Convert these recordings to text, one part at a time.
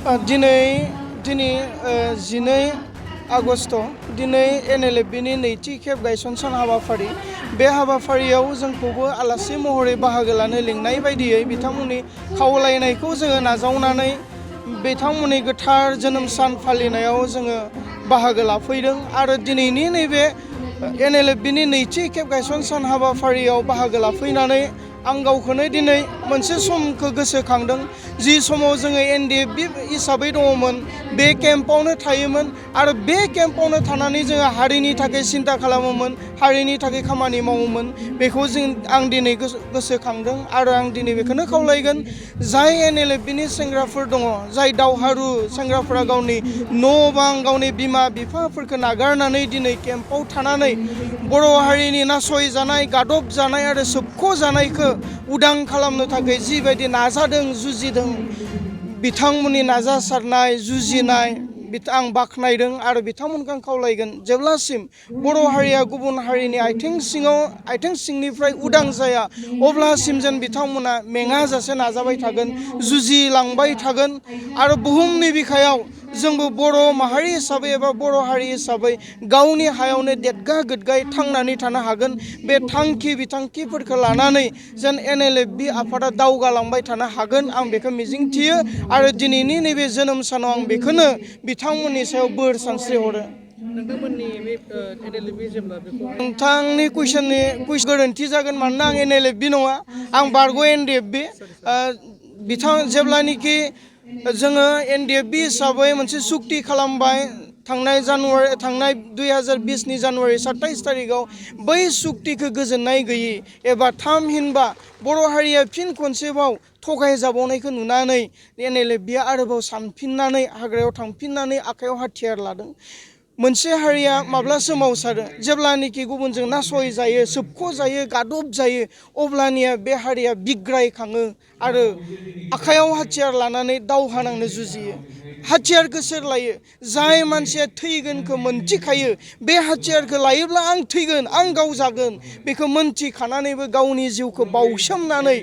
दिनै 12 आगस्ट दिनै एनएलएफबिनि नैथि खेब गायसनसन हाबाफारि बे हाबाफारियाव जोंखौबो आलासि महरै बाहागो लानो लिंनाय बायदियै बिथांमोननि खावलायनायखौ जोङो नाजावनानै बिथांमोननि गोथार जोनोम सान फालिनायाव जोङो बाहागो लाफैदों आरो दिनैनि नैबे एनएलएफबिनि नैथि खेब गायसनसन हाबाफारियाव बाहागो लाफैनानै आं गावखौनो दिनै मोनसे समखौ गोसोखांदों जि समाव जोङो एनडिएफबि हिसाबै दङमोन बे केम्पआवनो थायोमोन आरो बे केम्पआवनो थानानै जोङो हारिनि थाखाय सिन्था खालामोमोन हारिनि थाखाय खामानि मावोमोन बेखौ आं दिनै गोसोखांदों आरो आं दिनै बेखौनो खावलायगोन जाय एनएलएफबिनि सेंग्राफोर दङ जाय दावहारु सेंग्राफोरा गावनि न' बां गावनि बिमा बिफाफोरखौ नागारनानै दिनै केम्पआव थानानै बर' हारिनि नासयजानाय गादब जानाय आरो सोबख'जानायखौ उदां खालामनो थाखाय जिबायदि नाजादों जुजिदों बिथांमोननि नाजासारनाय जुजिनाय आं बाख्नायदों आरो बिथांमोनखौ आं खावलायगोन जेब्लासिम बर' हारिया गुबुन हारिनि आथिं सिंनिफ्राय उदां जाया अब्लासिम जेन बिथांमोना मेङाजासे नाजाबाय थागोन जुजिलांबाय थागोन आरो बुहुमनि बिखायाव जोंबो बर' माहारि हिसाबै एबा बर' हारि हिसाबै गावनि हायावनो देदगा गोदगायै थांनानै थानो हागोन बे बिथांखिफोरखौ लानानै जेन एनएलएफबि आफादा दावगालांबाय थानो हागोन आं बेखौ मिजिंथियो आरो दिनैनि नैबे जोनोम सानाव आं बेखौनो बिथांमोननि सायाव बोर सानस्रिहरो। नोंथांनि कुइसननि गोरोन्थि जागोन मानोना आं एनएलएफबि नङा आं बारग' एनडिएफबि जेब्लानोखि जोङो एनडिएफबि हिसाबै मोनसे सुक्ति खालामबाय थांनाय 2020 जानुवारि 27 थारिखआव बै सुक्तिखौ गोजोननाय गैयि एबा थामहिनबा बर' हारिया फिन खनसेबाव थगायजाबावनायखौ नुनानै एनएलएफबिया आरोबाव सानफिननानै हाग्रायाव थांफिननानै आखायाव हाथियार लादों। मोनसे हारिया माब्ला सोमावसारो जेब्लानोखि गुबुनजों नासय जायो सोबख' जायो गादब जायो अब्लानिया बे हारिया बिग्रायखाङो आरो आखायाव हाथियार लानानै दावहा नांनो जुजियो। हाथियारखौ सोर लायो जाय मानसिया थैगोनखौ मोनथिखायो बे हाथियारखौ लायोब्ला आं थैगोन आं गावजागोन बेखौ मोनथिखानानैबो गावनि जिउखौ बावसोमनानै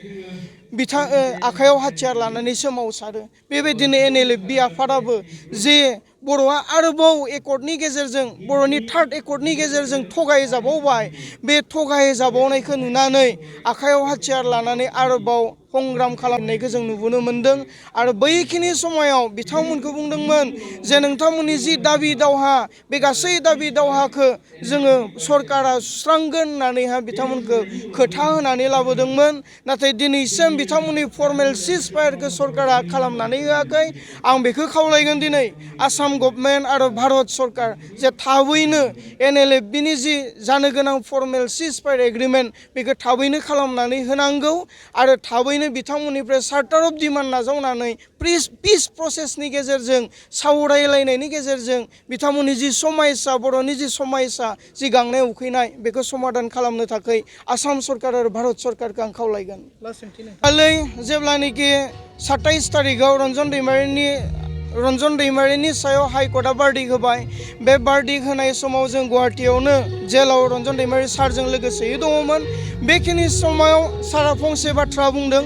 आखायाव हाथियार लानानै सोमावसारो। बेबायदिनो एनएलएफबि आफादाबो जे बर'आ आरोबाव एकर्डनि गेजेरजों बर'नि थार्ड एकर्डनि गेजेरजों थगायजाबावबाय बे थगायजाबावनायखौ नुनानै आखायाव हाथियार लानानै आरोबाव संग्राम खालामनायखौ जों नुबोनो मोन्दों आरो बैखिनि समायाव बिथांमोनखौ बुंदोंमोन जे नोंथांमोननि जि दाबि दावहा बे गासै दाबि दावहाखौ जोङो सरकारा सुस्रांगोन होननानैहा बिथांमोनखौ खोथा होनानै लाबोदोंमोन नाथाय दिनैसिम बिथांमोननि फर्मेल सिजफायारखौ सरकारा खालामनानै होआखै। आं बेखौ खावलायगोन दिनै आसाम गभर्नमेन्ट आरो भारत सरकार जे थाबैनो एनएलएफबिनि जि जानो गोनां फर्मेल सिजफायार एग्रिमेन्ट बेखौ थाबैनो खालामनानै होनांगौ आरो थाबैनो बिथांमोननिफ्राय चार्टार अफ डिमान्ड नाजावनानै पिस प्रसेसनि गेजेरजों सावरायलायनायनि गेजेरजों बिथांमोननि जि समायसा बर'नि जि समायसा जि गांनाय उखैनाय बेखौ समाधान खालामनो थाखाय आसाम सरकार आरो भारत सरकारखौ आं खावलायगोन। जेब्लानोखि 27 थारिखआव रन्जन दैमारिनि सायाव हाइकर्टआ बार्डिक होबाय बे बार्डिक होनाय समाव जों गुवाहाटियावनो जेलाव रन्जन दैमारि सारजों लोगोसेयै दङमोन। बेखिनि समाव सारा फंसे बाथ्रा बुंदों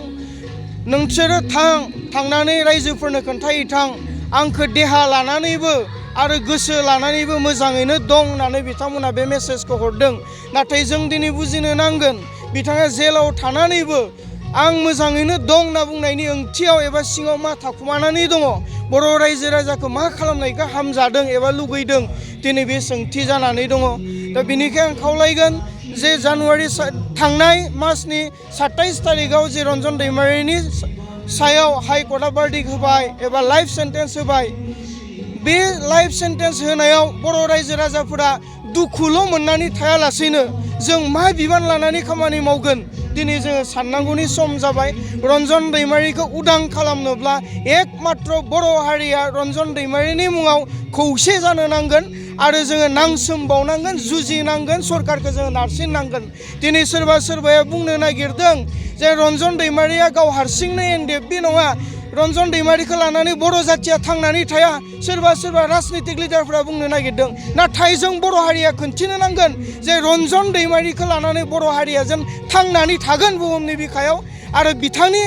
नोंसोरो थांनानै रायजोफोरनो खोन्थाहैथां आंखौ देहा लानानैबो आरो गोसो लानानैबो मोजाङैनो दं होननानै बिथांमोना बे मेसेजखौ हरदों। नाथाय जों दिनै बुजिनो नांगोन बिथाङा जेलाव थानानैबो आं मोजाङैनो दं होनना बुंनायनि ओंथियाव एबा सिङाव मा थाखुमानानै दङ बर' रायजो राजाखौ मा खालामनायखौ हामजादों एबा लुगैदों दिनै बे सोंथि जानानै दङ। दा बेनिखाय आं खावलायगोन जे थांनाय मासनि 27 थारिखआव जे रन्जन दैमारिनि सायाव हाइकर्टआ बार्डिक होबाय एबा लाइफ सेन्टेन्स होबाय बे लाइफ सेन्टेन्स होनायाव बर' रायजो राजाफोरा दुखुल' मोननानै थायालासेनो जों मा बिबान लानानै खामानि मावगोन दिनै जोङो साननांगौनि सम जाबाय। रन्जन दैमारिखौ उदां खालामनोब्ला एकमात्र बर' हारिया रन्जन दैमारिनि मुङाव खौसे जानो नांगोन आरो जोङो नांसोमबावनांगोन जुजिनांगोन सरकारखौ जोङो नारसिननांगोन। दिनै सोरबाया बुंनो नागिरदों जे रन्जन दैमारिया गाव हारसिंनो एनडिएफबि नङा रन्जन दैमारिखौ लानानै बर' जाथिया थांनानै थाया सोरबा राजनितिक लिडारफोरा बुंनो नागिरदों। नाथाय जों बर' हारिया खोन्थिनो नांगोन जे रन्जन दैमारिखौ लानानै बर' हारिया जेन थांनानै थागोन बुहुमनि बिखायाव आरो बिथांनि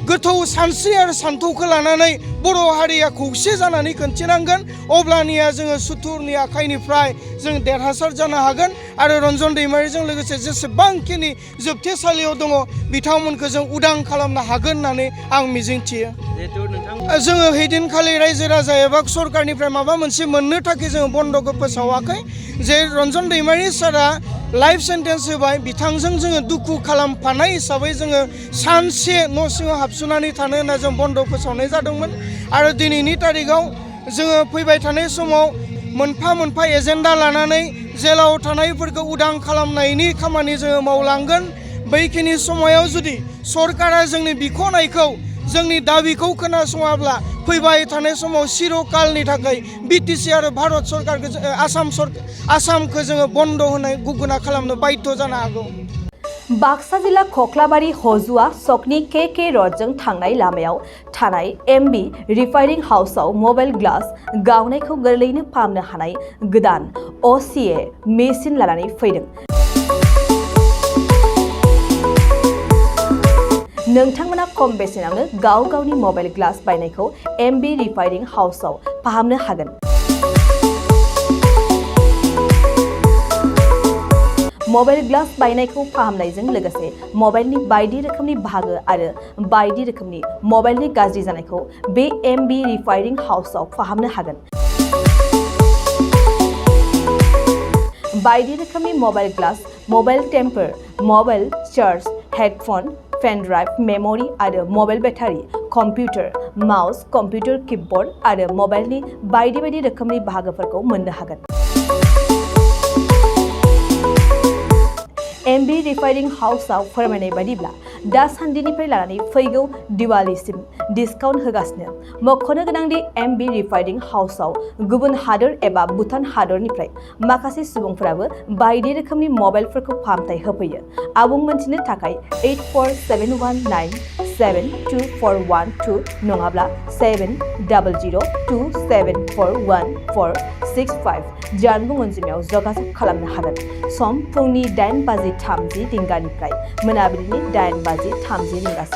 गोथौ सानस्रि आरो सान्थौखौ लानानै बर' हारिया खौसे जानानै खोन्थिनांगोन अब्लानिया जोङो सुथुरनि आखाइनिफ्राय जों देरहासार जानो हागोन आरो रन्जन दैमारिजों लोगोसे जेसेबांखिनि जोबथेसालियाव दङ बिथांमोनखौ जों उदां खालामनो हागोन होननानै आं मिजिंथियो जोङो हैदिनखालि रायजो राजा एबा सरकारनिफ्राय माबा मोनसे मोननो थाखाय जोङो बन्द'खौ फोसावाखै जे रन्जन दैमारि सारा लाइफ सेन्टेन्स होबाय बिथांजों जोङो दुखु खालामफानाय हिसाबै जोङो सानसे न' सिङाव हाबसोनानै थानो होनना जों बन्द' फोसावनाय जादोंमोन आरो दिनैनि तारिखाव जोङो फैबाय थानाय समाव मोनफा मोनफा एजेन्डा लानानै जेलाव थानायफोरखौ उदां खालामनायनि खामानि जोङो मावलांगोन बैखिनि समायाव जुदि सरकारा जोंनि बिख'नायखौ जोंनि दाबिखौ खोनासङाब्ला फैबाय थानाय समाव चिरकालनि थाखाय बिटिसि आरो भारत सरकारखौ आसामखौ जोङो बन्द' होनाय गुगुना खालामनो बाध्य जानो हागौ बाक्सा जिल्ला खख्लाबारि हजुआ सकनि के रडजों थांनाय लामायाव थानाय एमबि रिफाइनिं हाउसआव मबाइल ग्लास गावनायखौ गोरलैयैनो फाहामनो हानाय गोदान असिए मेसिन लानानै फैदों नोंथांमोना खम बेसेनावनो गाव गावनि मबाइल ग्लास बायनायखौ एमबि रिफाइनिं हाउसआव फाहामनो हागोन मबाइल ग्लास बायनायखौ फाहामनायजों लोगोसे मबाइलनि बायदि रोखोमनि बाहागो आरो बायदि रोखोमनि मबाइलनि गाज्रि जानायखौ बे एमबि रिफाइनिं हाउसआव फाहामनो हागोन बायदि रोखोमनि mobile glass mobile temper mobile charge headphone pen drive memory आरो mobile battery computer mouse computer keyboard आरो मबाइलनि बायदि रोखोमनि बाहागोफोरखौ मोननो हागोन एमबि रिफाइनिं हाउसआव फोरमायनाय बायदिब्ला दासान्दिनिफ्राय लानानै फैगौ दिवालीसिम डिसकाउन्ट होगासिनो मख'नो गोनांदि एमबि रिफाइनिं हाउसआव गुबुन हादोर एबा भुटान हादरनिफ्राय माखासे सुबुंफोराबो बायदि रोखोमनि मबाइलफोरखौ फाहामथाय होफैयो आबुं मोनथिनो थाखाय 8471972412 नङाब्ला 7002741465 जानबुं अनजिमायाव जगाजग खालामनो हागोन सम फुंनि 8:30 रिंगानिफ्राय मोनाबिलिनि 8:30 रिंगासिम